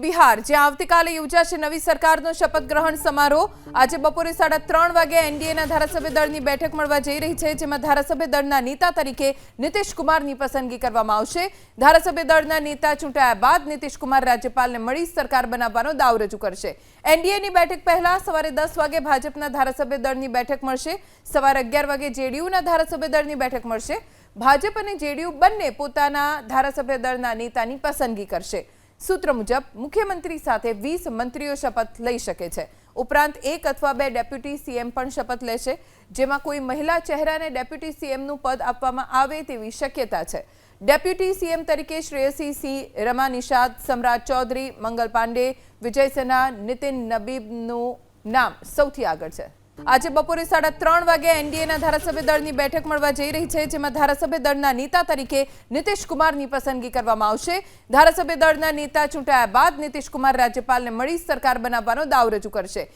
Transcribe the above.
બિહાર, જ્યાં આવતીકાલે યોજાશે નવી સરકારનો શપથ ગ્રહણ સમારોહ। આજે બપોરે 3:30 વાગે એનડીએના ધારાસભ્ય દળની બેઠક મળવા જઈ રહી છે, જેમાં ધારાસભ્ય દળના નેતા તરીકે નીતિશ કુમારની પસંદગી કરવામાં આવશે। ધારાસભ્ય દળના નેતા ચૂંટાયા બાદ નીતિશ કુમાર રાજ્યપાલને મળી સરકાર બનાવવાનો દાવ રજૂ કરશે। એનડીએની બેઠક પહેલા સવારે 10 વાગે ભાજપના ધારાસભ્ય દળની બેઠક મળશે। સવારે 11 વાગે જેડીયુના ધારાસભ્ય દળની બેઠક મળશે। ભાજપ અને જેડીયુ બંને પોતાના ધારાસભ્ય દળના નેતાની પસંદગી કરશે। सूत्र मुजब मुख्यमंत्री साथे 20 मंत्रीओ शपथ लई शके छे। उपरांत 1 अथवा 2 डेप्यूटी सीएम पण शपथ लेशे, जेमां कोई महिला चेहराने डेप्यूटी सीएमनुं पद आपवामां आवे तेवी शक्यता छे। डेप्यूटी सीएम तरीके श्रेयसी सिंह, रमा निषाद, सम्राट चौधरी, मंगल पांडे, विजय सिन्हा, नितिन नबीबनुं नाम सौथी आगळ छे। આજે બપોરે 3:30 વાગે એનડીએના ધારાસભ્ય દળની બેઠક મળવા જઈ રહી છે, જેમાં ધારાસભ્ય દળના નેતા તરીકે નીતિશ કુમારની પસંદગી કરવામાં આવશે। ધારાસભ્ય દળના નેતા ચૂંટાયા બાદ નીતિશ કુમાર રાજ્યપાલને મળી સરકાર બનાવવાનો દાવ રજૂ કરશે।